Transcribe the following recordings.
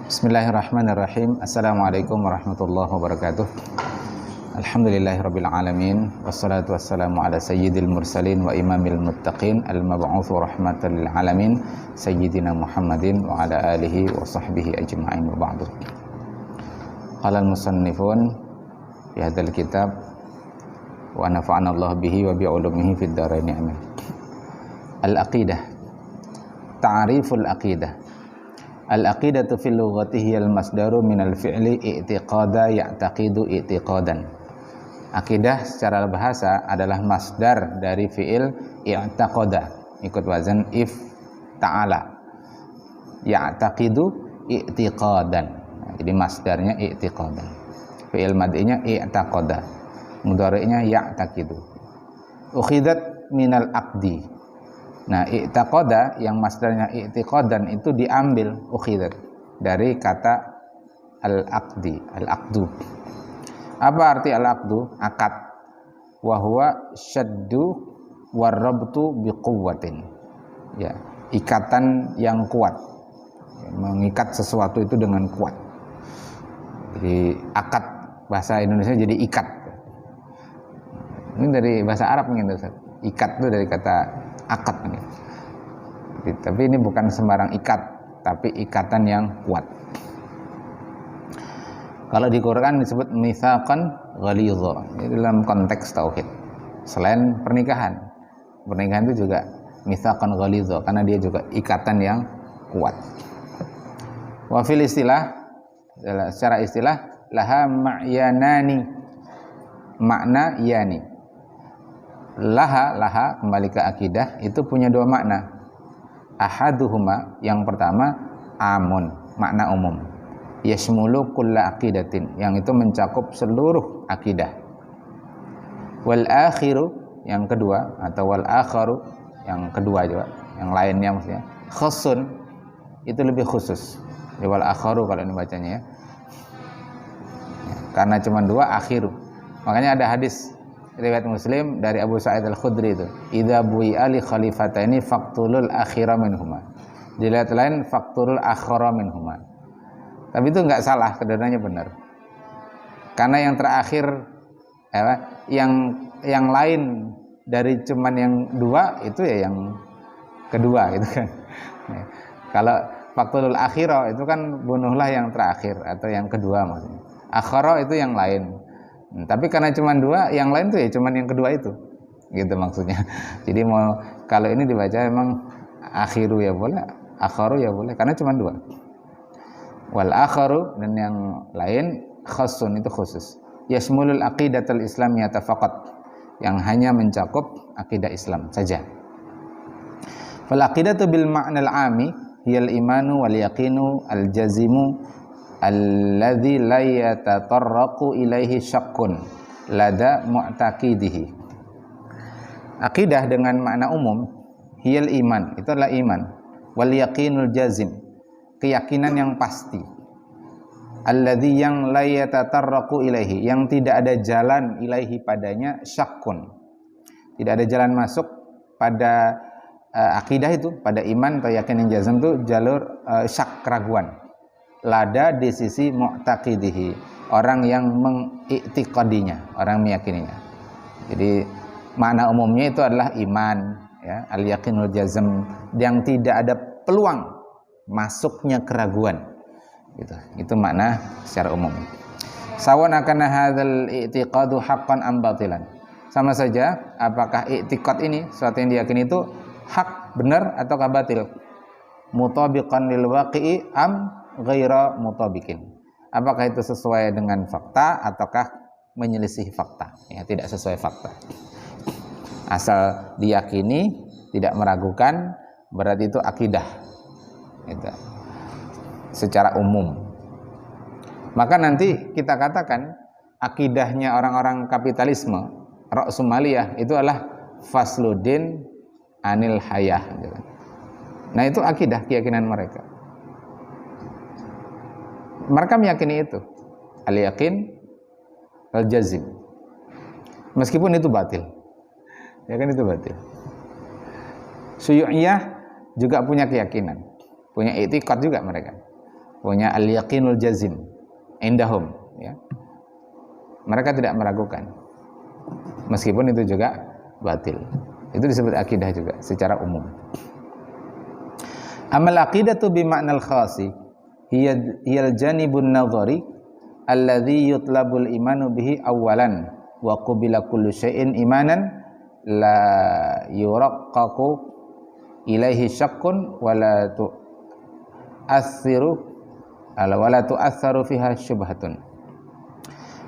Bismillahirrahmanirrahim. Assalamualaikum warahmatullahi wabarakatuh. Alhamdulillahirabbil alamin wassalatu wassalamu ala sayyidil mursalin wa imamil muttaqin al-mab'uts rahmatan lil alamin sayyidina Muhammadin wa ala alihi wa sahbihi ajma'in wa ba'du. Qala al-musannifun fi hadzal kitab wa nafa'ana Allah bihi wa bi ulumihi fid dharain amin. Al-aqidah. Ta'riful aqidah. Al-aqidatu fil lughati hiyal masdaru minal fi'li i'tiqada ya'taqidu i'tiqadan. Akidah secara bahasa adalah masdar dari fi'il i'taqada, ikut wazan if ta'ala. Ya'taqidu i'tiqadan. Jadi masdarnya i'tiqadan. Fi'il madhinya i'taqada. Mudhari'nya ya'taqidu. Ukhidat minal aqdi. Nah, i'taqada yang masdarnya i'tiqadan itu diambil ukhidat dari kata al-aqdi, al-aqdu. Apa arti al-aqdu? Akad. Wa huwa syaddu warrabtu biquwwatin. Ya, ikatan yang kuat. Mengikat sesuatu itu dengan kuat. Jadi akad bahasa Indonesia jadi ikat. Ini dari bahasa Arab gitu, Ustaz. Ikat itu dari kata akad ini. Tapi ini bukan sembarang ikat, tapi ikatan yang kuat. Kalau di Quran disebut mitsaqan ghalidha, ini dalam konteks tauhid. Selain pernikahan itu juga mitsaqan ghalidha karena dia juga ikatan yang kuat. Wa fil istilah, secara istilah laha ma'yanani, makna yani. Laha kembali ke akidah itu punya dua makna. Ahaduhuma, yang pertama amun, makna umum. Yashmulu kulla aqidatin, yang itu mencakup seluruh akidah. Wal akhiru, yang kedua, atau wal akharu, yang kedua juga, yang lainnya maksudnya. Khusun, itu lebih khusus. Wal akharu kalau ini bacanya ya. Karena cuma dua, akhiru. Makanya ada hadis riwayat Muslim dari Abu Sa'id Al-Khudri itu, idza bu'i'a li khalifataini faqtulul akhira minhuma. Di riwayat lain faqtulul akhara minhuma. Tapi itu enggak salah, kedengarannya benar. Karena yang terakhir yang lain dari cuman yang dua itu ya yang kedua gitu kan. Kalau faqtulul akhira itu kan bunuhlah yang terakhir atau yang kedua maksudnya. Akhara itu yang lain. Tapi karena cuma dua, yang lain tuh ya cuma yang kedua itu, gitu maksudnya. Jadi mau kalau ini dibaca memang akhiru ya boleh, akharu ya boleh, karena cuma dua. Wal akharu, dan yang lain khusun, itu khusus. Yasmulul aqidatul islamiyata faqat, yang hanya mencakup akidah Islam saja. Fal aqidatu bil ma'nal 'ami hiyal imanu wal yaqinu al jazimu alladzi la yatatarraqu ilaihi syakkun lada mu'taqidihi. Akidah dengan makna umum hiyal iman, itu adalah iman, wal yaqinul jazim, keyakinan yang pasti, alladzi yang la yatatarraqu ilaihi, yang tidak ada jalan ilaihi padanya syakkun, tidak ada jalan masuk pada akidah itu, pada iman atau yakin yang jazim itu jalur syak, keraguan. Lada di sisi mu'taqidihi, orang yang mengiktikadinya, orang meyakininya. Jadi makna umumnya itu adalah iman, ya, al-yaqinul jazm, yang tidak ada peluang masuknya keraguan. Gitu. Itu makna secara umum. Sawan akan hadzal i'tiqadu haqqan am batilan. Sama saja apakah i'tiqad ini, sesuatu yang diyakini itu hak, benar ataukah batil. Mutabiqan lil waqi'i am ghaira mutabiqin. Apakah itu sesuai dengan fakta ataukah menyelisih fakta? Ya, tidak sesuai fakta. Asal diyakini, tidak meragukan, berarti itu akidah. Itu secara umum. Maka nanti kita katakan akidahnya orang-orang kapitalisme, ra'sumaliyah, itu adalah fasludin anil hayah. Nah, itu akidah, keyakinan mereka. Mereka meyakini itu al-yaqin al-jazim, meskipun itu batil, ya kan, itu batil. Syuyu'iyah juga punya keyakinan, punya i'tiqad juga mereka. punya al-yaqinul jazim indahum, ya. Mereka tidak meragukan. Meskipun itu juga batil. Itu disebut akidah juga secara umum. Amal aqidatu bi ma'nal khasi hiyal janibun nadhari alladhi yutlabul imanu bihi awalan wa qubila kullu syai'in imanan la yuraqqaqu ilaihi syakkun wa la tu'athiru wa la tu'atharu fiha syubhatun.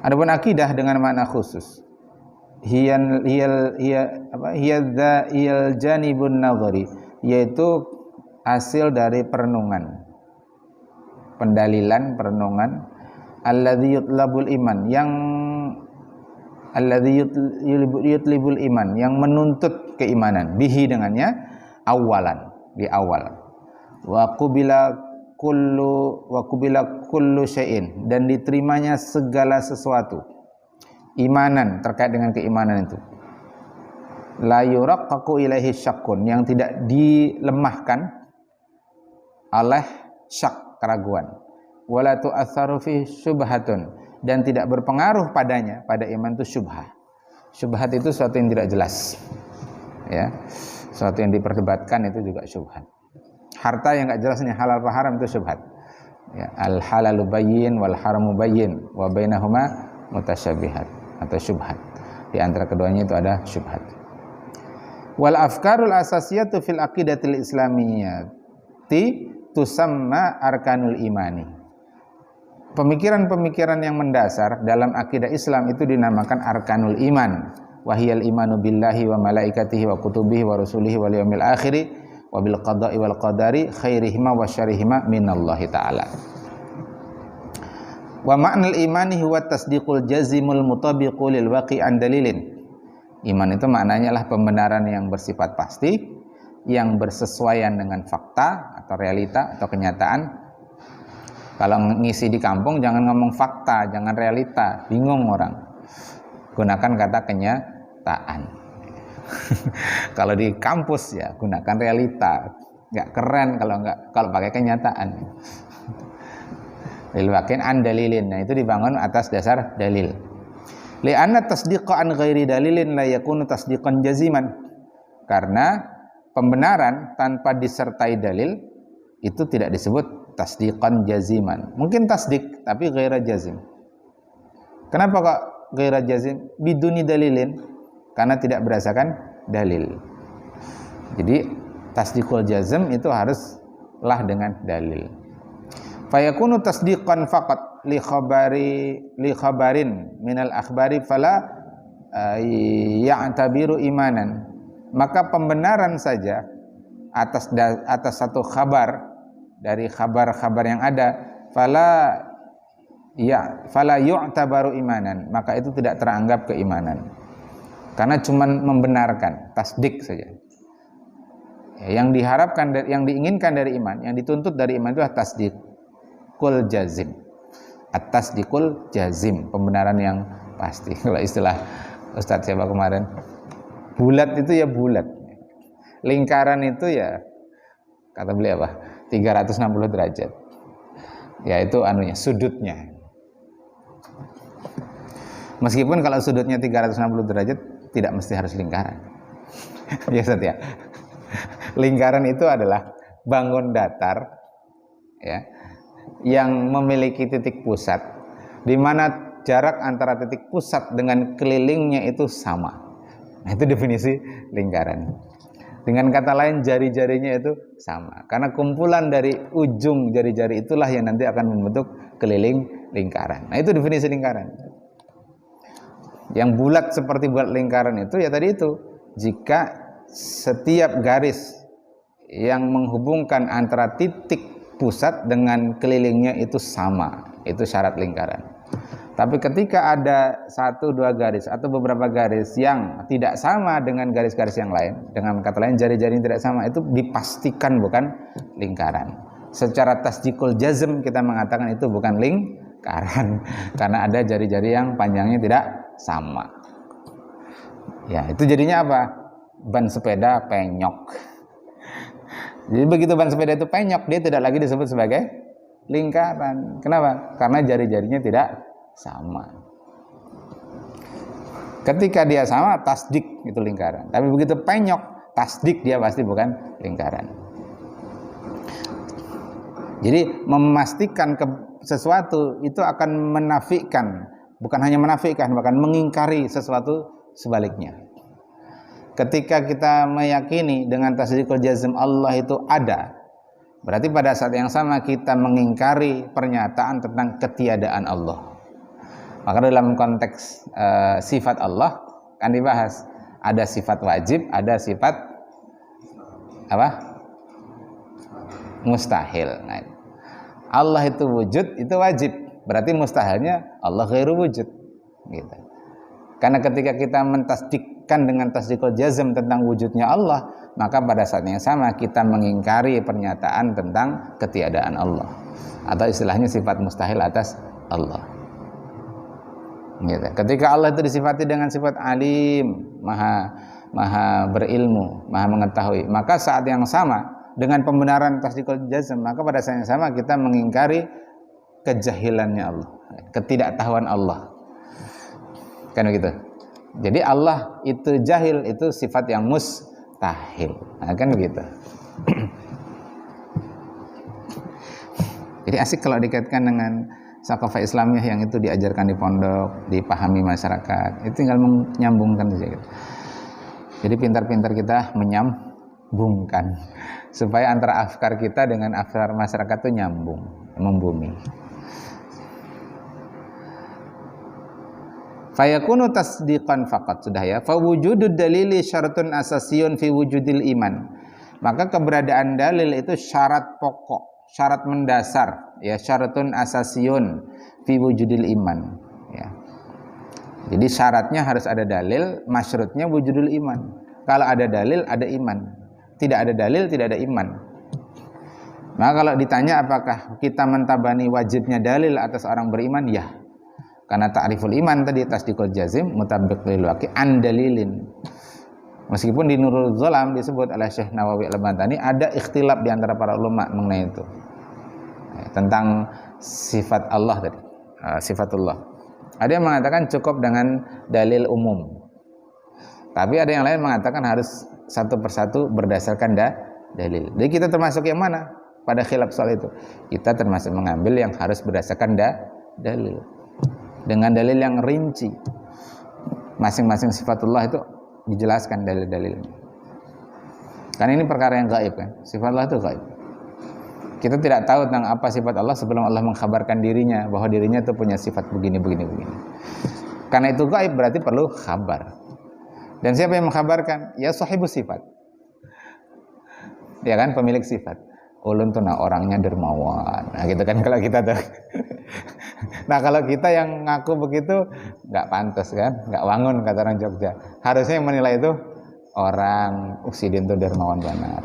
Adapun akidah dengan makna khusus hiyal janibun nadhari, yaitu hasil dari perenungan, pendalilan perenungan, alladzi yutlabul iman, yang alladzi yutlibul iman, yang menuntut keimanan, bihi dengannya, awalan, di awal, wa qubila kullu syai'in, dan diterimanya segala sesuatu, imanan, terkait dengan keimanan itu, la yuraqqaqu ilaihi syakkun, yang tidak dilemahkan oleh syak, keraguan, wala tu'atsaru fi syubhatun, dan tidak berpengaruh padanya, pada iman itu syubhah. Syubhat itu sesuatu yang tidak jelas, ya, sesuatu yang diperdebatkan itu juga syubhat. Harta yang enggak jelas, ini halal apa haram, itu syubhat, ya. Al halalu bayyin wal haramu bayyin wa bainahuma mutasyabihat atau syubhat. Di antara keduanya itu ada syubhat. Wal afkarul asasiyatu fil aqidatil islamiyyati tusamma arkanul imani. Pemikiran-pemikiran yang mendasar dalam akidah Islam itu dinamakan arkanul iman. Wahiyal imanu billahi wa malaikatihi wa kutubihi wa rusulihi wal yaumil akhiri wa bil qada'i wal qadari khairihima wa syarrihima minallahi ta'ala. Wa ma'nal imani huwa tasdiqul jazimul mutabiqu lil waqi'an dalilin. Iman itu maknanya adalah pembenaran yang bersifat pasti, yang bersesuaian dengan fakta atau realita atau kenyataan. Kalau ngisi di kampung jangan ngomong fakta, jangan realita, bingung orang. Gunakan kata kenyataan. Kalau di kampus ya gunakan realita, nggak keren kalau pakai kenyataan. Lil waqi'in an dalilin. Nah, itu dibangun atas dasar dalil. Li'anna tasdiqa an ghairi dalilin la yakunu tasdiqan jaziman. Karena pembenaran tanpa disertai dalil itu tidak disebut tasdiqan jaziman. Mungkin tasdik tapi ghaira jazim. Kenapa kok ghaira jazim? Biduni dalilin. Karena tidak berdasarkan dalil. Jadi tasdiqul jazm itu haruslah dengan dalil. Fayakunu tasdiqan faqat li khabarin minal akhbari fala ya'tabiru imanan. Maka pembenaran saja atas satu khabar dari khabar-khabar yang ada, fala yu'tabaru imanan, maka itu tidak teranggap keimanan. Karena cuma membenarkan, tasdik saja. Yang diharapkan, yang diinginkan dari iman, yang dituntut dari iman itu adalah tasdiqul jazim. At-tasdiqul jazim, pembenaran yang pasti. Kalau istilah Ustadz siapa kemarin, bulat itu ya bulat. Lingkaran itu ya, kata beliau apa? 360 derajat. Ya itu anunya, sudutnya. Meskipun kalau sudutnya 360 derajat, tidak mesti harus lingkaran. Ya Ustaz ya. Lingkaran itu adalah bangun datar, ya, yang memiliki titik pusat, di mana jarak antara titik pusat dengan kelilingnya itu sama. Nah, itu definisi lingkaran. Dengan kata lain, jari-jarinya itu sama. Karena kumpulan dari ujung jari-jari itulah yang nanti akan membentuk keliling lingkaran. Nah, itu definisi lingkaran. Yang bulat seperti bulat lingkaran itu ya tadi itu, jika setiap garis yang menghubungkan antara titik pusat dengan kelilingnya itu sama, itu syarat lingkaran. Tapi ketika ada 1-2 garis atau beberapa garis yang tidak sama dengan garis-garis yang lain, dengan kata lain jari-jari yang tidak sama, itu dipastikan bukan lingkaran. Secara tasdiqul jazm kita mengatakan itu bukan lingkaran karena ada jari-jari yang panjangnya tidak sama. Ya, itu jadinya apa? Ban sepeda penyok. Jadi begitu ban sepeda itu penyok, dia tidak lagi disebut sebagai lingkaran. Kenapa? Karena jari-jarinya tidak sama. Ketika dia sama, tasdik itu lingkaran. Tapi begitu penyok, tasdik dia pasti bukan lingkaran. Jadi memastikan sesuatu itu akan menafikan, bukan hanya menafikan, bahkan mengingkari sesuatu sebaliknya. Ketika kita meyakini dengan tasdikul jazm Allah itu ada, berarti pada saat yang sama kita mengingkari pernyataan tentang ketiadaan Allah. Maka dalam konteks sifat Allah kan dibahas, ada sifat wajib, ada sifat apa? Mustahil. Nah, Allah itu wujud, itu wajib. Berarti mustahilnya Allah ghairu wujud. Gitu. Karena ketika kita mentasdikkan dengan tasdikul jazm tentang wujudnya Allah, maka pada saat yang sama kita mengingkari pernyataan tentang ketiadaan Allah, atau istilahnya sifat mustahil atas Allah. Gitu. Ketika Allah itu disifati dengan sifat alim, maha berilmu, maha mengetahui, maka saat yang sama dengan pembenaran tasdikul jazm, maka pada saat yang sama kita mengingkari kejahilannya Allah, ketidaktahuan Allah. Kan begitu. Jadi Allah itu jahil, itu sifat yang mustahil. Nah, kan begitu. Jadi asik kalau dikaitkan dengan sakafah Islamiyah yang itu diajarkan di pondok, dipahami masyarakat. Itu tinggal menyambungkan saja. Jadi pintar-pintar kita menyambungkan supaya antara afkar kita dengan afkar masyarakat itu nyambung, membumi. Fayakunu tasdiqan faqat, sudah ya. Fa wujudud dalili syaratun asasiyun fi wujudil iman. Maka keberadaan dalil itu syarat pokok, syarat mendasar, ya, syaratun asasiyun fi wujudil iman, ya. Jadi syaratnya harus ada dalil, masyrutnya wujudul iman. Kalau ada dalil, ada iman. Tidak ada dalil, tidak ada iman. Maka kalau ditanya apakah kita mentabani wajibnya dalil atas orang beriman, ya. Karena ta'riful iman tadi tasdikul jazim mutabbiq lil waqi' an dalilin. Meskipun di Nurul Zolam disebut oleh Syekh Nawawi Al-Madani ada ikhtilaf di antara para ulama mengenai itu. Tentang sifat Allah tadi, sifatullah. Ada yang mengatakan cukup dengan dalil umum. Tapi ada yang lain mengatakan harus satu persatu berdasarkan dalil. Jadi kita termasuk yang mana pada khilaf soal itu? Kita termasuk mengambil yang harus berdasarkan dalil. Dengan dalil yang rinci. Masing-masing sifatullah itu dijelaskan dalil-dalilnya. Karena ini perkara yang gaib kan. Sifat Allah itu gaib. Kita tidak tahu tentang apa sifat Allah sebelum Allah mengkhabarkan dirinya bahwa dirinya itu punya sifat begini. Karena itu gaib berarti perlu khabar. Dan siapa yang mengkhabarkan? Ya sahibus sifat. Ya kan, pemilik sifat. Ulun tuh orangnya dermawan. Nah gitu kan kalau kita tuh. Nah kalau kita yang ngaku begitu nggak pantas kan, nggak wangun kata orang Jogja. Harusnya yang menilai itu orang Sidin tuh dermawan benar.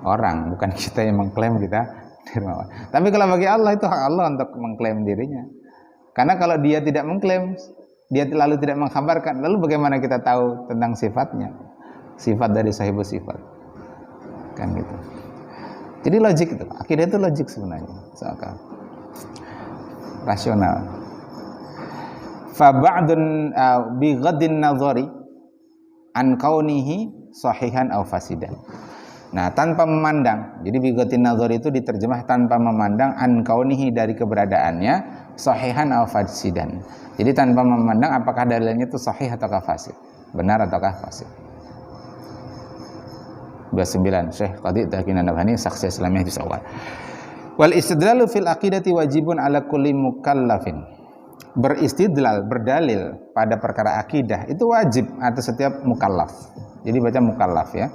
Orang, bukan kita yang mengklaim kita dermawan. Tapi kalau bagi Allah itu hak Allah untuk mengklaim dirinya. Karena kalau dia tidak mengklaim, dia lalu tidak mengkhabarkan, lalu bagaimana kita tahu tentang sifatnya? Sifat dari sahibus sifat. Kan gitu. Jadi logik itu, akidah itu logik sebenarnya, seakal rasional. Fa ba'dun bi ghaddin nazari an kaunihi sahihan aw fasidan. Nah, tanpa memandang. Jadi bi ghaddin nazari itu diterjemah tanpa memandang an kaunihi dari keberadaannya sahihan aw fasidan. Jadi tanpa memandang apakah dalilnya itu sahih ataukah fasid, benar ataukah fasid. 29 Syekh Qadhi Taqi Nabhani Saksi Islamiyah juz awal. Wal istidlalu fil aqidati wajibun ala kulli mukallafin. Beristidlal, berdalil pada perkara akidah itu wajib atas setiap mukallaf. Jadi baca mukallaf ya.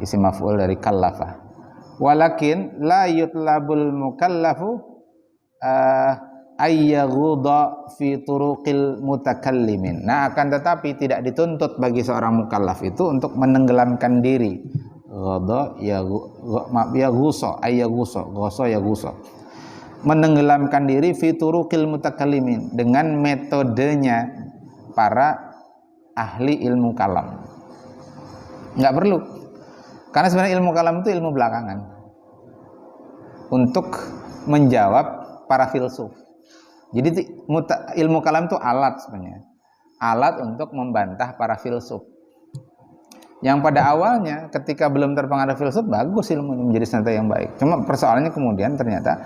Isim maf'ul dari kallafa. Walakin la yutlabul mukallafu ayyaghudha fi turuqil mutakallimin. Nah, akan tetapi tidak dituntut bagi seorang mukallaf itu untuk menenggelamkan diri. Ghadha ya ghusa menenggelamkan diri fi turuqil mutakallimin dengan metodenya para ahli ilmu kalam. Enggak perlu. Karena sebenarnya ilmu kalam itu ilmu belakangan. untuk menjawab para filsuf. Jadi ilmu kalam itu alat sebenarnya, alat untuk membantah para filsuf. Yang pada awalnya ketika belum terpengaruh filsuf bagus ilmu ini menjadi senjata yang baik. Cuma persoalannya kemudian ternyata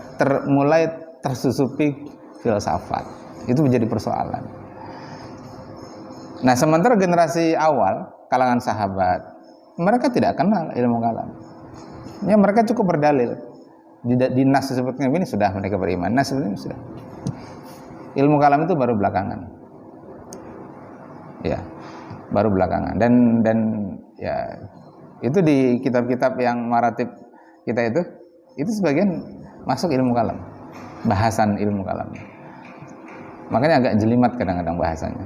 mulai tersusupi filsafat. Itu menjadi persoalan. Nah, sementara generasi awal kalangan sahabat, mereka tidak kenal ilmu kalam. Ya, mereka cukup berdalil. Di nas disebutnya ini sudah mereka beriman. Nas ini sudah. Ilmu kalam itu baru belakangan. Ya, baru belakangan. Dan ya itu di kitab-kitab yang maratib kita itu sebagian masuk ilmu kalam. Bahasan ilmu kalam. Makanya agak jelimat kadang-kadang bahasanya.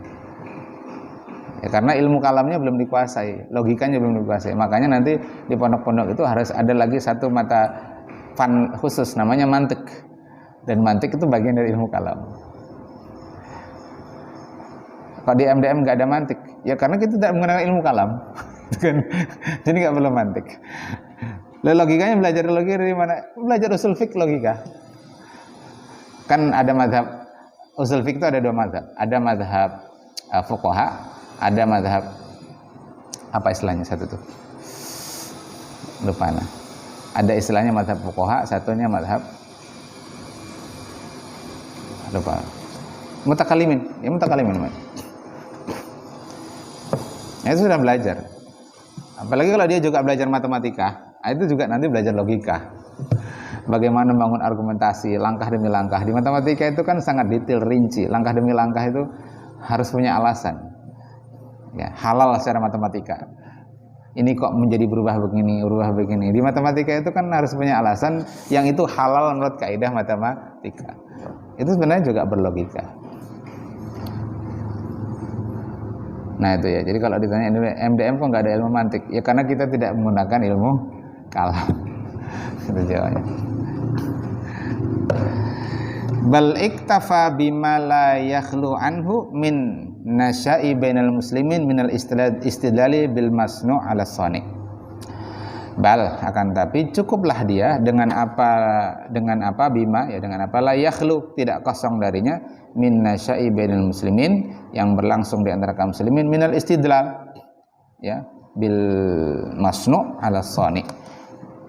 Ya, karena ilmu kalamnya belum dikuasai, logikanya belum dikuasai. Makanya nanti di pondok-pondok itu harus ada lagi satu mata fan khusus namanya mantik. Dan mantik itu bagian dari ilmu kalam. Kalau di MDM nggak ada mantik, ya karena kita tidak mengenal ilmu kalam. Jadi nggak perlu mantik. Lalu logikanya belajar logika dari mana? Belajar usul fiqh logika. Kan ada mazhab usul fiqh itu ada dua mazhab. Ada mazhab fuqaha, ada mazhab apa istilahnya satu tuh? Lupa nah. Ada istilahnya mazhab fuqaha, satunya mazhab lupa. Mutakalimin, ya mutakalimin. Ya, itu sudah belajar. Apalagi kalau dia juga belajar matematika, itu juga nanti belajar logika. Bagaimana membangun argumentasi, langkah demi langkah. Di matematika itu kan sangat detail, rinci. Langkah demi langkah itu harus punya alasan. Ya, halal secara matematika. Ini kok menjadi berubah begini. Di matematika itu kan harus punya alasan yang itu halal menurut kaidah matematika. Itu sebenarnya juga berlogika. Nah itu ya. Jadi kalau ditanya MDM kok nggak ada ilmu mantik? Ya karena kita tidak menggunakan ilmu kalam. Itu jawabannya. Bal iktafa bima la yakhlu anhu min nasya'i bainal muslimin minal istidlali bil masnu' ala sani. Bal akan tapi cukuplah dia dengan apa bima ya dengan apa la yakhlu tidak kosong darinya min nasya'i bainal muslimin yang berlangsung di antara kaum muslimin minal istidlal ya bil masnu' ala sani.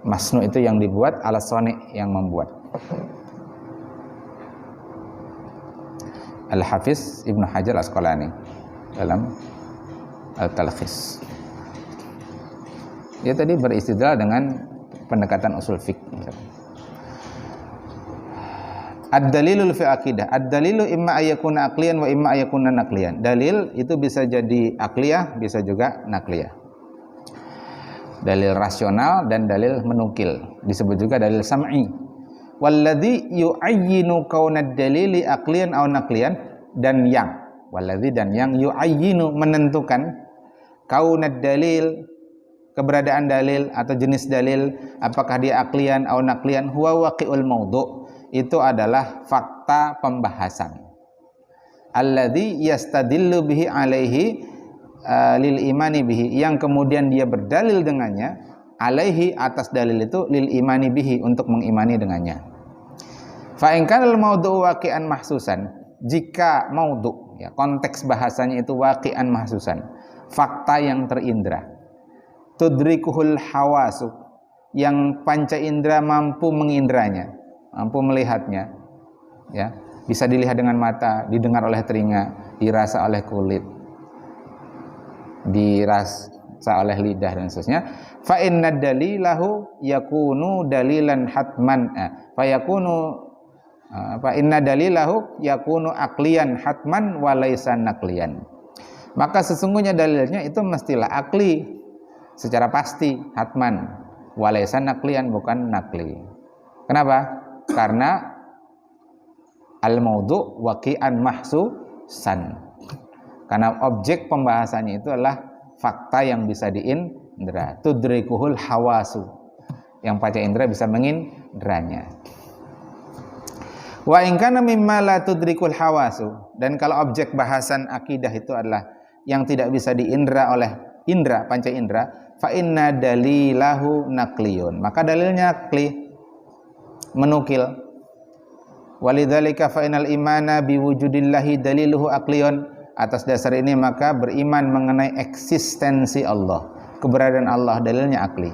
Masnu' itu yang dibuat, ala sani yang membuat. Al-Hafiz Ibnu Hajar Asqalani dalam Al-Talkhis. Dia tadi beristidlal dengan pendekatan usul fiqh. Ad-dalilul fi aqidah. Ad-dalilu imma ayyakuna aqliyan wa imma ayyakuna naqliyan. Dalil itu bisa jadi aqliyah, bisa juga naqliyah. Dalil rasional dan dalil menukil. Disebut juga dalil sam'i. Walladzi yu'ayyinu kaunad dalili aqliyan aw naqliyan dan yang yu'ayyinu menentukan kaunad dalil keberadaan dalil atau jenis dalil apakah dia aqliyan aw naqliyan huwa waqi'ul maudhu' itu adalah fakta pembahasan alladzi yastadillu bihi alaihi lil imani bihi yang kemudian dia berdalil dengannya alaihi atas dalil itu lil imani bihi untuk mengimani dengannya. Fa in kana al maudhu' waqi'an mahsusan jika maudhu' ya konteks bahasanya itu waqi'an mahsusan fakta yang terindra tudrikuhul hawasu yang panca indera mampu mengindranya mampu melihatnya ya bisa dilihat dengan mata didengar oleh telinga dirasa oleh kulit dirasa oleh lidah dan seterusnya fa inna dalilahu yakunu dalilan hatman fa yakunu fa inna dalilahu yakunu aqliyan hatman wa laisa naqliyan maka sesungguhnya dalilnya itu mestilah akli secara pasti hatman wa laisa naqliyan bukan naqli. Kenapa? Karena al maudhu' waqi'an mahsusan karena objek pembahasannya itu adalah fakta yang bisa diindra tudrikuhul hawasu yang panca indera bisa mengindranya. Wa in kana mimma la tudrikul hawasu dan kalau objek bahasan akidah itu adalah yang tidak bisa diindra oleh indra panca indra fa inna dalilahu naqliyun maka dalilnya akli menukil. Walidzalika fa inal imana biwujudillahi daliluhu aqliyun. Atas dasar ini maka beriman mengenai eksistensi Allah, keberadaan Allah, dalilnya akli.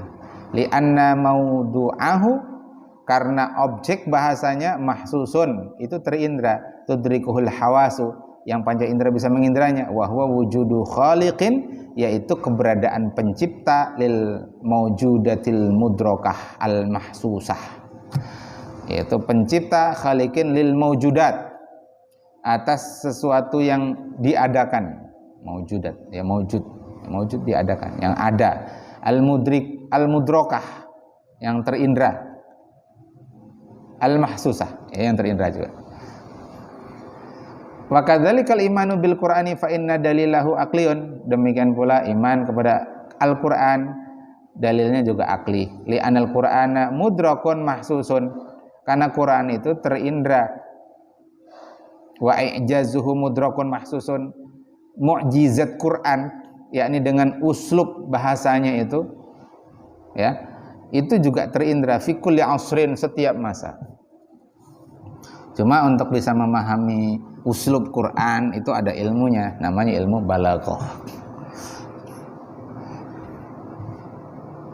Li'anna maudu'ahu, karena objek bahasanya mahsusun, itu terindra, tudrikuhul hawasu, yang panca indera bisa mengindranya, wa huwa wujudu khaliqin, yaitu keberadaan pencipta, lil maujudatil mudrokah al mahsusah, yaitu pencipta khaliqin lil maujudat, atas sesuatu yang diadakan, maujudat ya, maujud diadakan, yang ada, al mudrik al mudrokah, yang terindra, al mahsusah ya, yang terindra juga. Wa kadzalikal imanu bil Qur'ani fa inna dalilahu aqliyun, demikian pula iman kepada Al-Qur'an dalilnya juga akli. Li anal Qur'ana mudrakun mahsusun, karena Quran itu terindra. Wa i'jazuhu mudrakun mahsusun, mukjizat Quran yakni dengan uslub bahasanya itu ya, itu juga terindra fi kulli asrin, setiap masa. Cuma untuk bisa memahami uslub Quran itu ada ilmunya, namanya ilmu balaghah.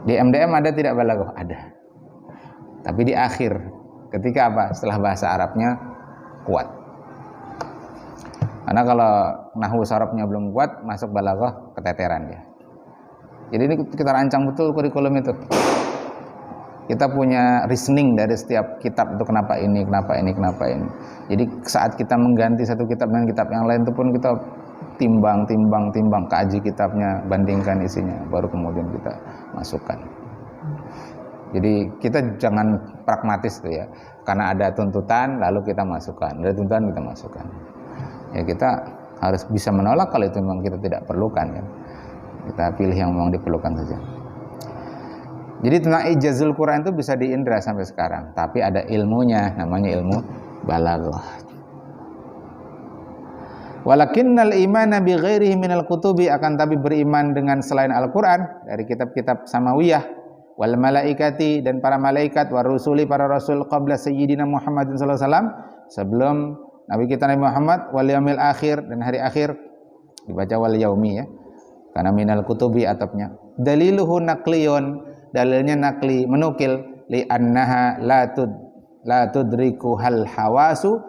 Di MDM ada tidak balaghah? Ada. Tapi di akhir, ketika apa? Setelah bahasa Arabnya kuat. Karena kalau nahwu sarafnya belum kuat, masuk balaghah keteteran dia. Jadi ini kita rancang betul kurikulum itu. Kita punya reasoning dari setiap kitab itu, kenapa ini, kenapa ini, kenapa ini. Jadi saat kita mengganti satu kitab dengan kitab yang lain itu pun kita timbang, kaji kitabnya, bandingkan isinya, baru kemudian kita masukkan. Jadi kita jangan pragmatis tuh ya, karena ada tuntutan lalu kita masukkan, ada tuntutan kita masukkan. Ya kita harus bisa menolak kalau itu memang kita tidak perlukan ya. Kita pilih yang memang diperlukan saja. Jadi tentang ijazul Quran itu bisa diindra sampai sekarang, tapi ada ilmunya, namanya ilmu balaghah. Walakinnal imana bi ghairihi minal kutubi, akan tapi beriman dengan selain Al-Qur'an dari kitab-kitab samawiyah, wal malaikati, dan para malaikat, wa rusuli, para rasul, qabla sayyidina Muhammadin sallallahu alaihi wasallam, sebelum Nabi kita Nabi Muhammad, wal yaumil akhir, dan hari akhir, dibaca wal yaumi ya, karena minal kutubi atapnya. Daliluhu naqliyun, dalilnya nakli, menukil, li annaha la tudriku hal hawasu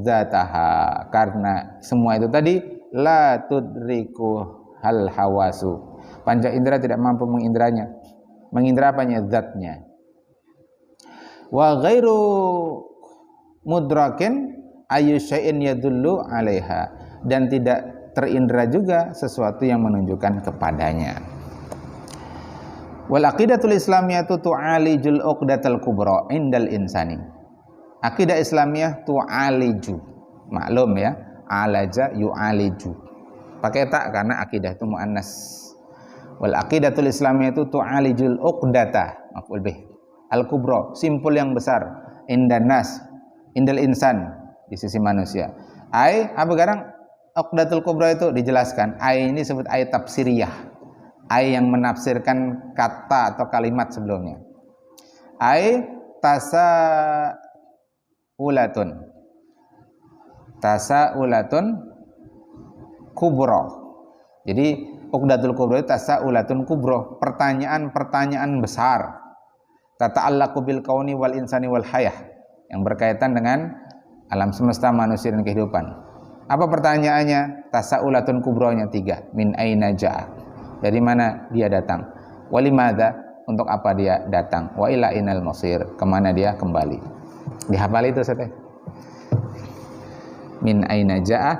zataha, karena semua itu tadi la tudriku hal hawasu, panca indera tidak mampu mengindranya. Mengindra apanya? Zatnya. Wa ghairu mudrakin ayu syai'in yadullu 'alaiha, dan tidak terindra juga sesuatu yang menunjukkan kepadanya. Wal aqidatul islamiyatu tu'alijul uqdatal kubra indal insani. Akidah Islamiyah tu'aliju, maklum ya, alaja yu'aliju, pakai tak karena akidah itu muannas. Wal aqidatul islamiyatu tu'alijul uqdata, maf'ul bih, al kubra, simpul yang besar, indan nas, indal insan, di sisi manusia. Ai apa garang uqdatul kubra itu dijelaskan. Ai ini disebut ai tafsiriyah, ai yang menafsirkan kata atau kalimat sebelumnya. Ai tasaulatun kubra. Jadi uqdatul kubra itu tasaulatun kubra, pertanyaan-pertanyaan besar. Tata'allaqu bil kauni wal insani wal hayah, yang berkaitan dengan alam semesta, manusia, dan kehidupan. Apa pertanyaannya? Tasaulatun kubronya 3. Min aina ja'a, dari mana dia datang? Walimadza, untuk apa dia datang? Wa ila ainal masir, kemana dia kembali? Dihafal itu Ustaz. Min aina ja'a,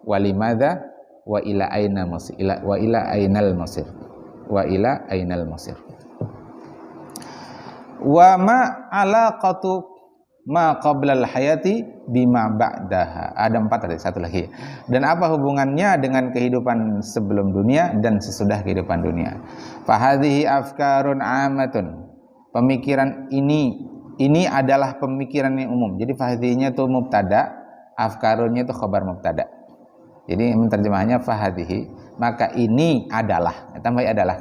walimadza, wa ila aina masir, wa ila ainal masir, wa ila ainal masir. Wa ma alaqatu ma qablal hayati bima ba'daha. Ada 4 tadi, satu lagi. Dan apa hubungannya dengan kehidupan sebelum dunia dan sesudah kehidupan dunia? Fahadhihi afkarun amatun. Pemikiran ini adalah pemikiran yang umum. Jadi fahadhihinya itu mubtada, afkarunnya itu khabar mubtada. Jadi terjemahannya fahadhihi, maka ini adalah, tambah adalah.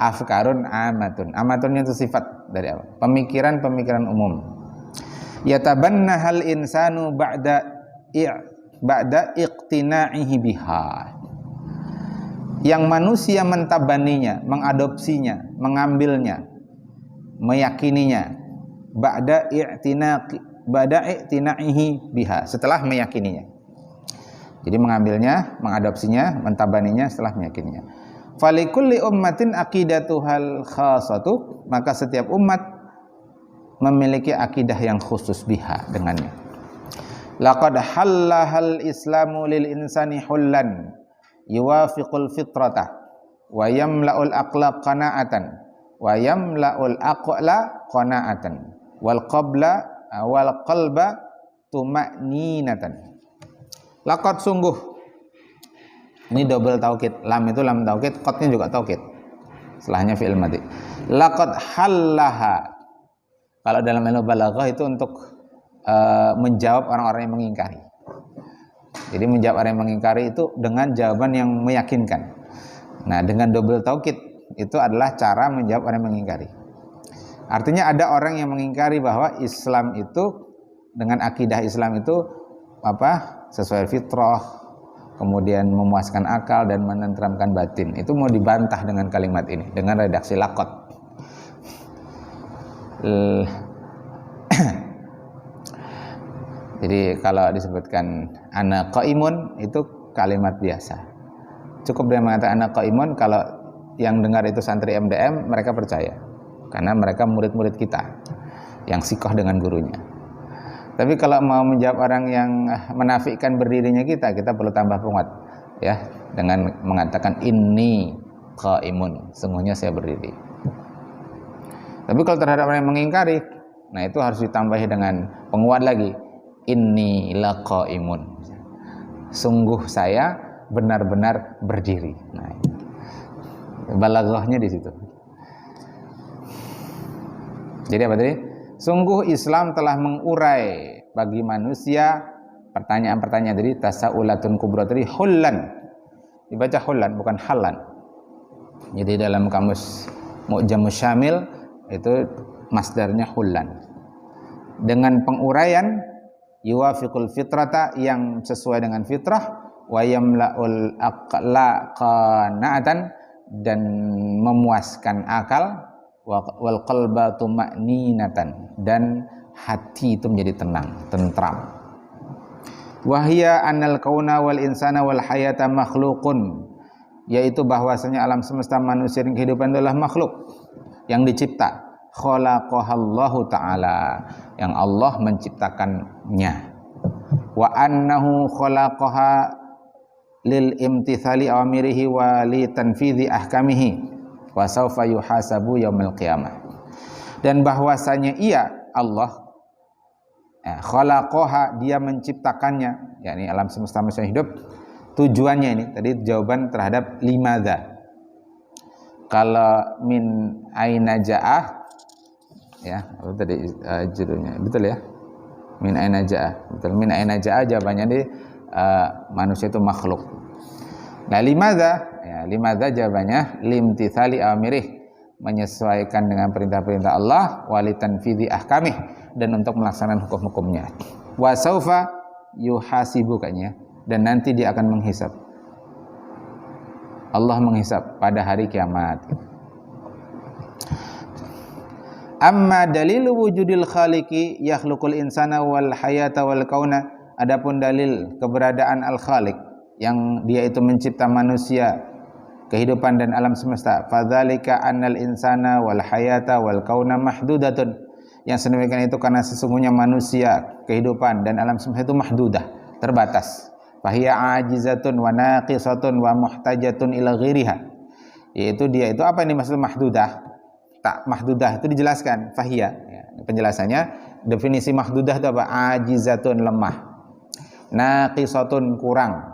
Afkarun amatun. Amatunnya itu sifat dari apa? Pemikiran-pemikiran umum. Yatabanna hal insanu ba'da iqtina'ihi biha. Yang manusia mentabaninya, mengadopsinya, mengambilnya, meyakininya ba'da i'tina'ihi biha, setelah meyakininya. Jadi mengambilnya, mengadopsinya, mentabaninya setelah meyakininya. Falikulli ummatin aqidatuhal khasatu, maka setiap umat memiliki akidah yang khusus biha dengannya. Laqad hallahal islamu lil insani hullan yuwafiqul fitrata wa yamla'ul aqla qana'atan wa yamla'ul aqla qana'atan wal qalba tuma'ninatan. Laqad sungguh, ini double taukid, lam itu lam taukid, qadnya juga taukid, setelahnya fi'il madhi. Laqad hallaha, kalau dalam ilmu balaghah itu untuk menjawab orang-orang yang mengingkari. Jadi menjawab orang yang mengingkari itu dengan jawaban yang meyakinkan. Nah, dengan double taukid itu adalah cara menjawab orang yang mengingkari. Artinya ada orang yang mengingkari bahwa Islam itu, dengan akidah Islam itu sesuai fitrah, kemudian memuaskan akal dan menenteramkan batin. Itu mau dibantah dengan kalimat ini, dengan redaksi laqad. Jadi kalau disebutkan ana qaimun itu kalimat biasa. Cukup dia mengatakan ana qaimun, kalau yang dengar itu santri MDM, mereka percaya. Karena mereka murid-murid kita yang sikoh dengan gurunya. Tapi kalau mau menjawab orang yang menafikan berdirinya kita perlu tambah penguat ya, dengan mengatakan inni qaimun, sungguhnya saya berdiri. Tapi kalau terhadap orang yang mengingkari, nah itu harus ditambahi dengan penguat lagi, inni laqaimun, sungguh saya benar-benar berdiri. Nah, balaghahnya di situ. Jadi apa tadi? Sungguh Islam telah mengurai bagi manusia pertanyaan-pertanyaan. Jadi tasaulatun kubra tadi hullan, dibaca hullan bukan halan. Jadi dalam kamus Mu'jamus Syamil itu masdarnya hullan. Dengan penguraian yuwafiqul fitrata, yang sesuai dengan fitrah, wa yamla'ul aqla qana'atan, dan memuaskan akal, wal qalba tuma'ninatan, dan hati itu menjadi tenang, tentram. Wahya annal kauna wal insana wal hayata makhluqun, yaitu bahwasanya alam semesta, manusia dan kehidupan adalah makhluk yang dicipta. Khalaqahallahu ta'ala, yang Allah menciptakannya. Wa annahu khalaqaha lil imtithali awamirihi wa li tanfidhi ahkamihi wa sawfa yuhasabu yaumil qiyamah. Dan bahwasanya ia Allah khalaqaha, dia menciptakannya, yakni alam semesta manusia hidup. Tujuannya ini tadi jawaban terhadap limadza. Kalau min aina ja'ah, ya, apa tadi judulnya? Betul ya? Min aina ja'ah. Betul, min aina ja'ah jawabannya di manusia itu makhluk. Nah, limadza? Ya, limadza jawabannya limtithali amirih, menyesuaikan dengan perintah-perintah Allah, walitanfidhi ahkamih, dan untuk melaksanakan hukum-hukumnya. Wa saufa yuhasibu, kayaknya, dan nanti dia akan menghisab. Allah menghisab pada hari kiamat. Amma dalilu wujudil khaliqi yakhluqul insana wal hayata wal kauna, adapun dalil keberadaan al-khaliq, yang dia itu mencipta manusia, kehidupan dan alam semesta. Fadzalika annal insana wal hayata wal kauna mahdudatun, yang sedemikian itu karena sesungguhnya manusia, kehidupan dan alam semesta itu mahdudah, terbatas. Fahiya ajizatun wa naqisatun wa muhtajatun ila ghairiha, yaitu dia itu apa ini maksud mahdudah? Tak mahdudah itu dijelaskan, fahiya ya, penjelasannya, definisi mahdudah itu apa? Ajizatun, lemah, naqisatun, kurang,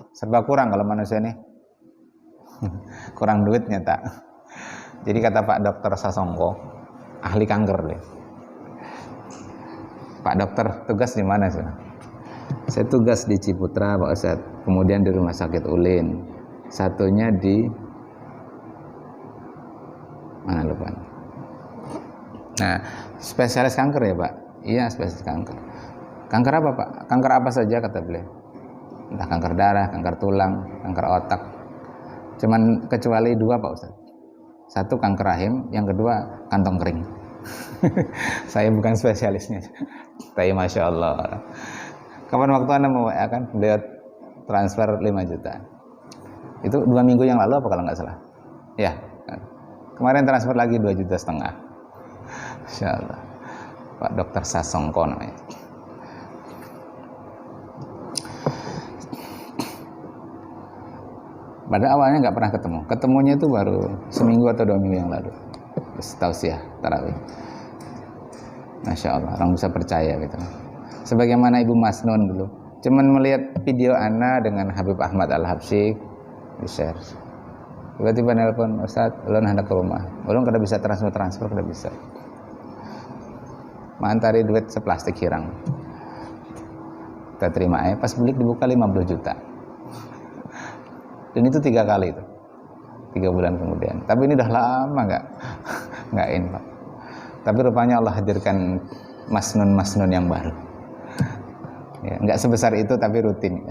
serba kurang kalau manusia ini kurang duitnya tak. Jadi kata Pak Dokter Sasongko, ahli kanker deh. Pak Dokter tugas di mana sih? Saya tugas di Ciputra Pak Ustadz, kemudian di Rumah Sakit Ulin, satunya di mana lupa. Nah, spesialis kanker ya Pak. Iya, spesies kanker. Kanker apa Pak? Kanker apa saja kata beliau. Entah kanker darah, kanker tulang, kanker otak. Cuman kecuali 2 Pak Ustaz. Satu kanker rahim, yang kedua kantong kering. Saya bukan spesialisnya. Tapi Masya Allah. Kapan waktu Anda mau WA kan? Beliau transfer 5 juta. Itu 2 minggu yang lalu apa kalau nggak salah? Ya. Kemarin transfer lagi 2,5 juta. Masya Allah. Pak Dokter Sasongko namanya. Pada awalnya nggak pernah ketemu. Ketemunya itu baru seminggu atau 2 minggu yang lalu. Tausiah tarawih. Masya Allah, orang bisa percaya gitu. Sebagaimana Ibu Masnun dulu, cuman melihat video Ana dengan Habib Ahmad Al-Habsyi di share. Tiba-tiba nelpon, Ustaz, ulun hendak ke rumah. Ulun kada bisa transfer kada bisa. Mantari duit seplastik hirang. Kita terima ya, pas beli dibuka 50 juta. Dan itu 3 kali itu. 3 bulan kemudian. Tapi ini udah lama nggak infak. Tapi rupanya Allah hadirkan masnun yang baru. Ya, nggak sebesar itu tapi rutin.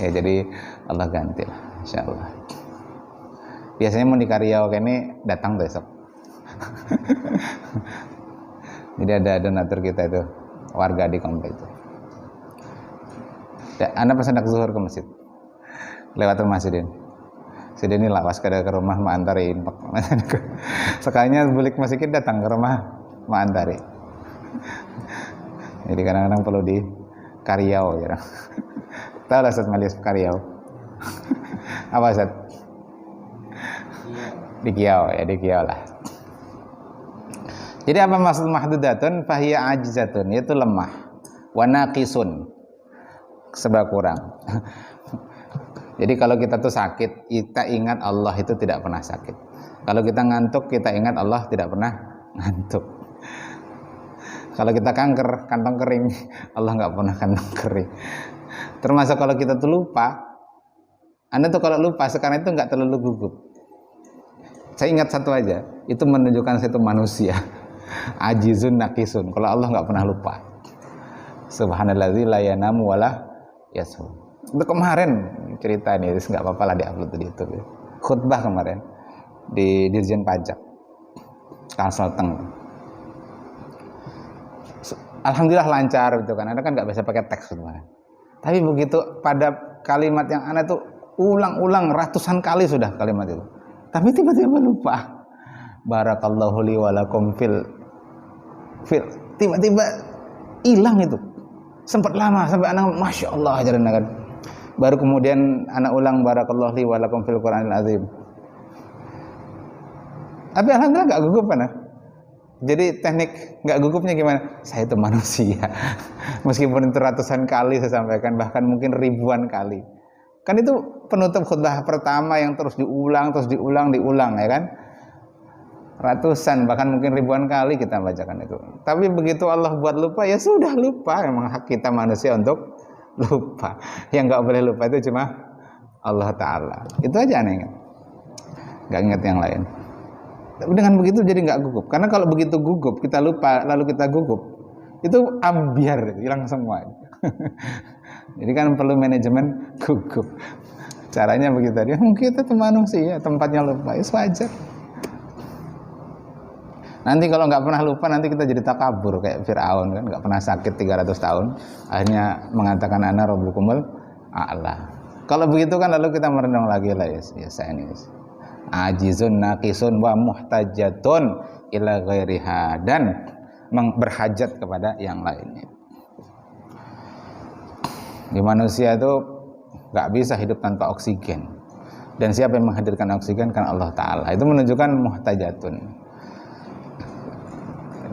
Ya jadi Allah ganti lah, insya Allah. Biasanya mau di Karyau kayaknya datang besok. Jadi ada donatur kita itu, warga di komplek itu. Ya, Anda pas hendak zuhur ke masjid, lewat rumah Sidin. Sidin ini lawas kada ke rumah ma antarin. Sekalinya bulik masjid datang ke rumah ma antari. Jadi kadang-kadang perlu di Karyau ya. Tahu lah Ustaz Malius Karyau. Apa Ustaz? Di Kiau ya, di Kiau lah. Jadi apa maksud mahdudatun? Fahiya ajizatun, yaitu lemah. Wa naqisun, serba kurang. Jadi kalau kita tuh sakit, kita ingat Allah itu tidak pernah sakit. Kalau kita ngantuk, kita ingat Allah tidak pernah ngantuk. Kalau kita kanker, kantong kering, Allah nggak pernah kantong kering. Termasuk kalau kita tuh lupa, Anda tuh kalau lupa sekarang itu nggak terlalu gugup. Saya ingat satu aja, itu menunjukkan saya itu manusia. Ajizun naqisun. Kalau Allah nggak pernah lupa. Subhanalladzi la yanamu wala yashu. Itu kemarin cerita ini, nggak apa-apa lah diupload di YouTube. Khutbah kemarin di Dirjen Pajak Kalselteng. Alhamdulillah lancar gitu kan. Anda kan nggak bisa pakai teks kemarin. Tapi begitu pada kalimat yang Anda tuh ulang-ulang ratusan kali sudah kalimat itu. Tapi tiba-tiba lupa. Barakallahu li walakum fil tiba-tiba hilang itu. Sempat lama sampai anak Masya Allah ajaran kan. Baru kemudian anak ulang barakallahu li walakum fil Qur'anil azim. Tapi alhamdulillah enggak gugup kan. Jadi teknik enggak gugupnya gimana? Saya itu manusia. Meskipun itu ratusan kali saya sampaikan, bahkan mungkin ribuan kali. Kan itu penutup khutbah pertama yang terus diulang ya kan? Ratusan bahkan mungkin ribuan kali kita bacakan itu. Tapi begitu Allah buat lupa, ya sudah lupa. Memang hak kita manusia untuk lupa. Yang nggak boleh lupa itu cuma Allah Ta'ala. Itu aja aneh ingat. Nggak ingat yang lain. Tapi dengan begitu jadi nggak gugup. Karena kalau begitu gugup, kita lupa lalu kita gugup, itu ambiar, hilang semua. Jadi kan perlu manajemen gugup. Caranya begitu tadi. Kita tuh manusia, tempatnya lupa, itu wajar. Nanti kalau nggak pernah lupa, nanti kita jadi takabur kayak Fir'aun kan, nggak pernah sakit 300 tahun, akhirnya mengatakan ana rabbukumul a'la. Kalau begitu kan lalu kita merenung lagi lah ya saya ini. Ajizun naqisun wa muhtajatun ila ghairiha, dan berhajat kepada yang lainnya. Di manusia itu nggak bisa hidup tanpa oksigen. Dan siapa yang menghadirkan oksigen? Kan Allah Ta'ala. Itu menunjukkan muhtajatun.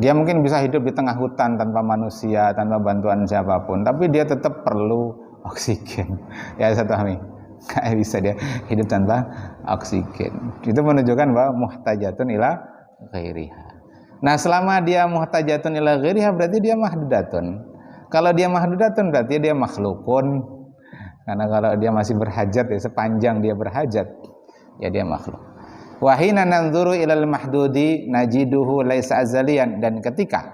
Dia mungkin bisa hidup di tengah hutan tanpa manusia, tanpa bantuan siapapun, tapi dia tetap perlu oksigen. Ya saya pahami. Nggak bisa dia hidup tanpa oksigen. Itu menunjukkan bahwa muhtajatun ila ghairiha. Nah, selama dia muhtajatun ila ghairiha berarti dia mahdudatun. Kalau dia mahdudatun berarti dia makhlukun. Karena kalau dia masih berhajat, ya sepanjang dia berhajat, ya dia makhluk. Wa hina nanzuru ilal mahdudi najiduhu laisa azaliyan, dan ketika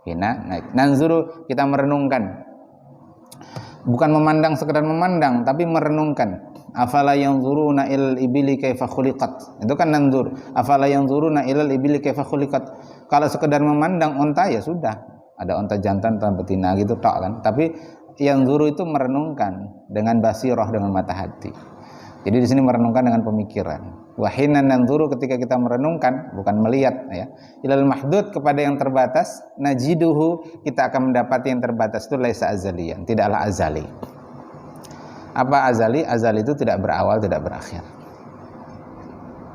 hina naik. Nanzuru, kita merenungkan. Bukan memandang sekedar memandang, tapi merenungkan. Afala yanzuruna ilal ibili kaifa khuliqat. Itu kan nanzur. Afala yanzuruna ilal ibili kaifa khuliqat. Kalau sekedar memandang onta ya sudah. Ada onta jantan, onta betina gitu tok kan. Tapi yanzuru itu merenungkan dengan basirah, dengan mata hati. Jadi di sini merenungkan dengan pemikiran. Wa hina nanzuru, ketika kita merenungkan, bukan melihat ya. Ilal mahdud, kepada yang terbatas, najiduhu, kita akan mendapati yang terbatas itu laisa azaliyan, tidaklah azali. Apa azali? Azali itu tidak berawal, tidak berakhir.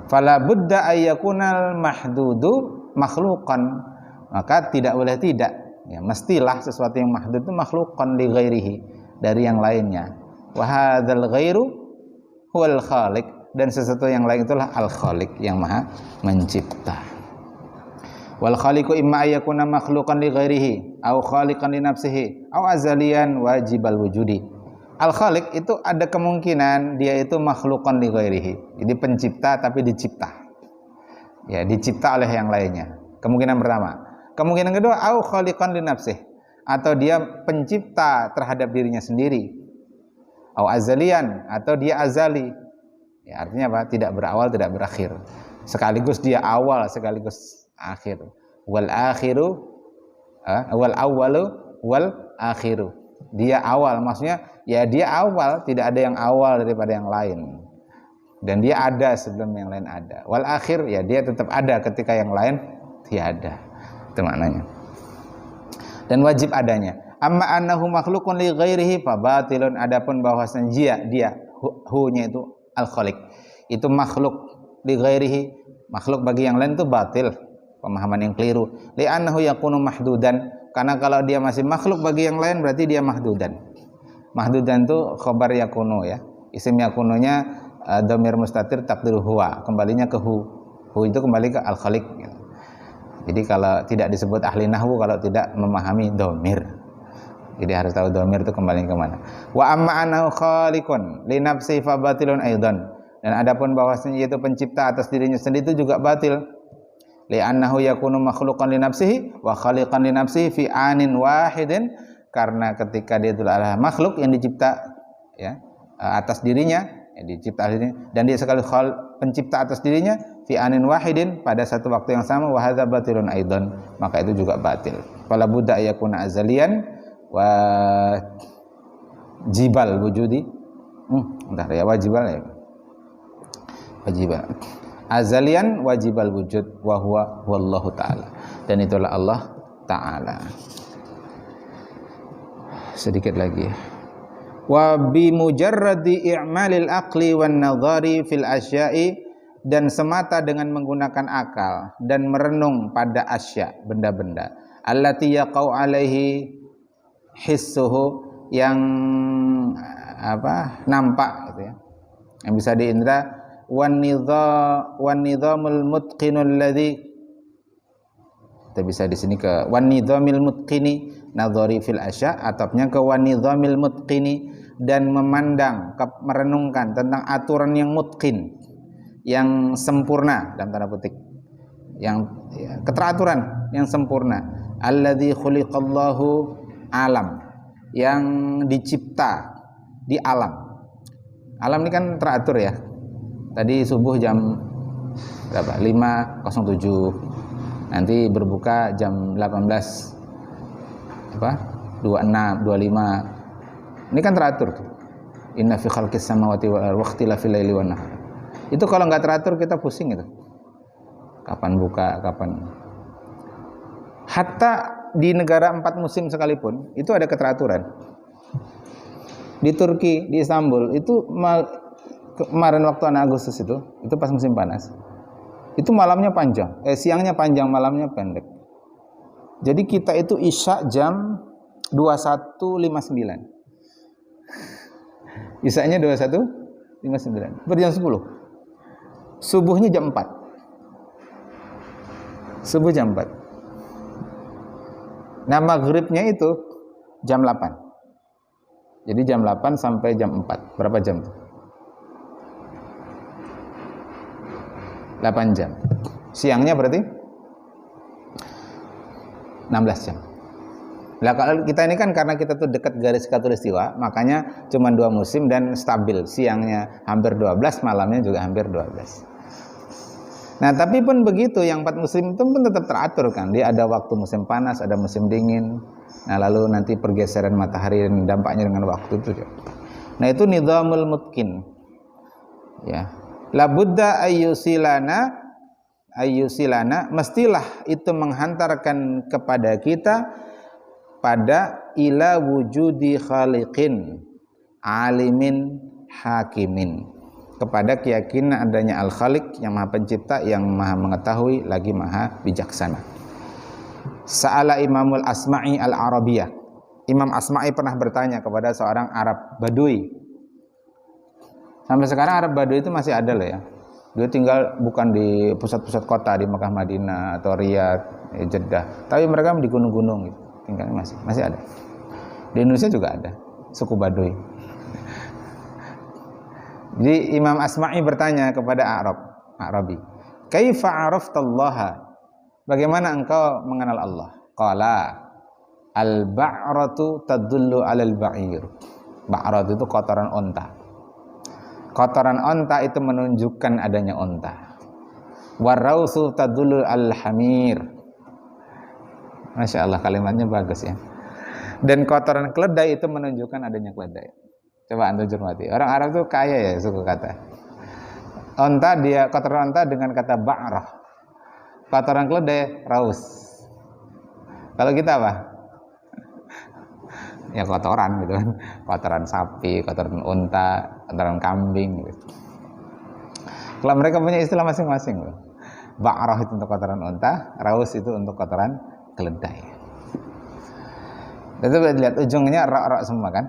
Fala budda ayyakunal mahdudu makhluqan, maka tidak boleh tidak, ya mestilah sesuatu yang mahdud itu makhluqan li ghairihi, dari yang lainnya. Wa hadzal ghairu huwal khaliq, dan sesuatu yang lain itulah al-khaliq, yang maha mencipta. Wal khaliqu imma ayyakuna makhluqan li ghairihi au khaliqan li nafsihi au azaliyan wajibal wujudi. Al-khaliq itu ada kemungkinan dia itu makhluqan li ghairihi, jadi pencipta tapi dicipta. Ya, dicipta oleh yang lainnya. Kemungkinan pertama. Kemungkinan kedua, au khaliqan li nafsihi, atau dia pencipta terhadap dirinya sendiri. Au azaliyan, atau dia azali. Ya, artinya apa? Tidak berawal, tidak berakhir. Sekaligus dia awal, sekaligus akhir. Wal akhiru, wal awwalu, wal akhiru. Dia awal, maksudnya ya dia awal, tidak ada yang awal daripada yang lain. Dan dia ada sebelum yang lain ada. Wal akhir, ya dia tetap ada ketika yang lain tiada. Itu maknanya. Dan wajib adanya. Amma annahu makhluqun li ghairihi fa batilun, adapun bahwasanya dia hu-nya itu al-khaliq, itu makhluk li ghairihi, makhluk bagi yang lain itu batil, pemahaman yang keliru. Li annahu yakunu mahdudan, karena kalau dia masih makhluk bagi yang lain berarti dia mahdudan. Mahdudan itu khabar yakunu ya. Isim yakununya dhamir mustatir takdiru huwa, kembalinya ke hu. Hu itu kembali ke al-khaliq. Jadi kalau tidak disebut ahli nahwu kalau tidak memahami dhamir. Jadi harus tahu dhamir itu kembali ke mana. Wa amma annahu khaliqun li nafsi fa batilun aidan. Dan adapun bahwasanya itu pencipta atas dirinya sendiri itu juga batil. Li annahu yakunu makhluqan li nafsihi wa khaliqan li nafsihi fi anin wahidin, karena ketika dia itu adalah makhluk yang dicipta ya atas dirinya, yang dicipta dirinya, dan dia sekali pencipta atas dirinya fi anin wahidin, pada satu waktu yang sama, wa hadza batilun aidan, maka itu juga batil. Fala budda yakuna azaliyan wa jibal wujudi. Bentar ya, wajibal ya. Wajibal. Azalian wajibal wujud wa huwa wallahu taala. Dan itulah Allah taala. Sedikit lagi. Wa bi mujarradi i'malil aqli wan nadhari fil asya'i, dan semata dengan menggunakan akal dan merenung pada asya, benda-benda, allati yaqau alaihi hissuhu, yang nampak gitu ya, yang bisa diindra. Wan nidhamul mutqinul ladzi, kita bisa di sini ke wan nidhamil mutqini nadhari fil asya, atapnya ke wan nidhamil mutqini, dan memandang, merenungkan tentang aturan yang mutqin, yang sempurna dalam tanda petik, yang keteraturan yang sempurna. Alladzi khuliqallahu alam, yang dicipta di alam. Alam ini kan teratur ya. Tadi subuh jam berapa? 5.07. Nanti berbuka jam 18 26, 25. Ini kan teratur tuh. Inna fi khalqis samawati wal ardi wakhtilafil laili wan nahar. Itu kalau enggak teratur kita pusing itu. Kapan buka, kapan. Hatta di negara 4 musim sekalipun itu ada keteraturan. Di Turki, di Istanbul itu kemarin waktu anak Agustus itu pas musim panas. Itu malamnya panjang, siangnya panjang, malamnya pendek. Jadi kita itu isya jam 21.59. Isyanya 21.59. Berjam 10. Subuhnya jam 4. Subuh jam 4. Nah, maghribnya itu jam 8. Jadi jam 8 sampai jam 4. Berapa jam tuh? 8 jam. Siangnya berarti 16 jam. Lah kalau kita ini kan karena kita tuh dekat garis khatulistiwa, makanya cuma 2 musim dan stabil. Siangnya hampir 12, malamnya juga hampir 12. Nah, tapi pun begitu, yang 4 musim itu pun tetap teratur kan. Dia ada waktu musim panas, ada musim dingin. Nah, lalu nanti pergeseran matahari dan dampaknya dengan waktu itu. Nah, itu nizamul mutkin. Ya. La budda ayyusilana, mestilah itu menghantarkan kepada kita pada ila wujudi khaliqin alimin hakimin, kepada keyakinan adanya al-khaliq yang maha pencipta, yang maha mengetahui, lagi maha bijaksana. Sa'ala Imamul Asma'i al-Arabiyah. Imam Asma'i pernah bertanya kepada seorang Arab Badui. Sampai sekarang Arab Badui itu masih ada loh ya. Dia tinggal bukan di pusat-pusat kota di Mekah, Madinah atau Riyadh, Jeddah, tapi mereka di gunung-gunung gitu. Tinggalnya masih ada. Di Indonesia juga ada suku Baduy. Jadi Imam Asma'i bertanya kepada Arabi, "Kaifa araftallaha?" Bagaimana engkau mengenal Allah? Qala, "Al-ba'ratu tadullu 'alal ba'ir." Ba'rat itu kotoran onta. Kotoran onta itu menunjukkan adanya onta. Warausu tadullu al-hamir. Masya Allah, kalimatnya bagus ya. Dan kotoran keledai itu menunjukkan adanya keledai. Coba antum cermati. Orang Arab tuh kaya ya suku kata. Onta, dia kotoran onta dengan kata ba'rah. Kotoran keledai raus. Kalau kita apa? Ya kotoran gitu kan. Kotoran sapi, kotoran unta, kotoran kambing gitu. Kalau mereka punya istilah masing-masing. Ba'rah itu untuk kotoran unta, raus itu untuk kotoran keledai. Itu lihat ujungnya ra' semua kan.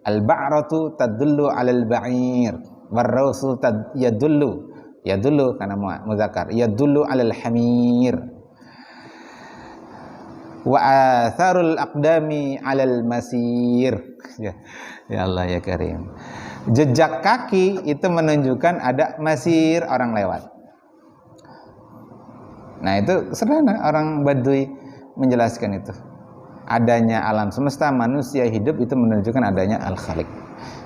Al-ba'ratu tadullu 'alal ba'ir, war-rausu yadullu karena muzakkar, yadullu 'alal hamir. Wa atharul aqdami 'alal masir. Ya Allah ya Karim. Jejak kaki itu menunjukkan ada masir, orang lewat. Nah, itu sederhana, orang Badui menjelaskan itu. Adanya alam semesta, manusia hidup itu menunjukkan adanya al-khaliq.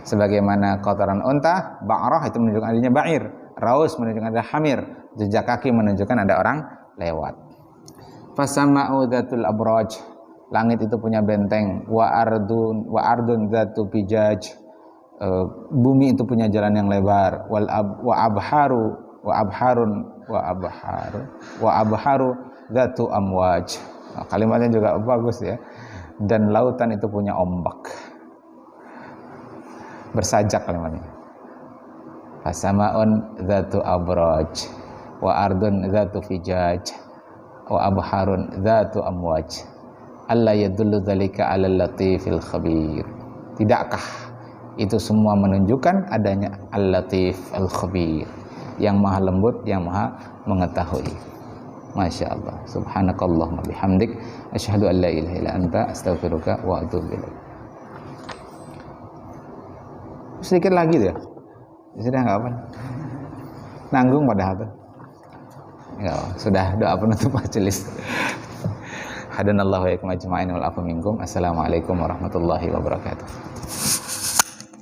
Sebagaimana kotoran unta, ba'rah itu menunjukkan adanya ba'ir, raus menunjukkan ada hamir, jejak kaki menunjukkan ada orang lewat. Fasama'u dzatul abraj, langit itu punya benteng, wa ardun dzatu bijaj, bumi itu punya jalan yang lebar, wa abharu dzatu amwaj. Nah, kalimatnya juga bagus ya. Dan lautan itu punya ombak. Bersajak kalimatnya. Fasama'un dzatu abraj, wa ardun dzatu fijaj, wa abharun dzatu amwaj. Alla yadullu dzalika 'alal latifil khabir. Tidakkah itu semua menunjukkan adanya al-latif al-khabir, yang maha lembut, yang maha mengetahui. Masya Allah. Subhanakallahumma bihamdik, asyhadu an la ilaha illa anta, astaghfiruka wa atubu ilaik. Sedikit lagi deh. Sudah enggak apa? Nanggung padahal tuh. Ya, sudah doa penutup majelis. Hadanallahu wa iyyakum ajma'in wal afu minkum. Assalamualaikum warahmatullahi wabarakatuh.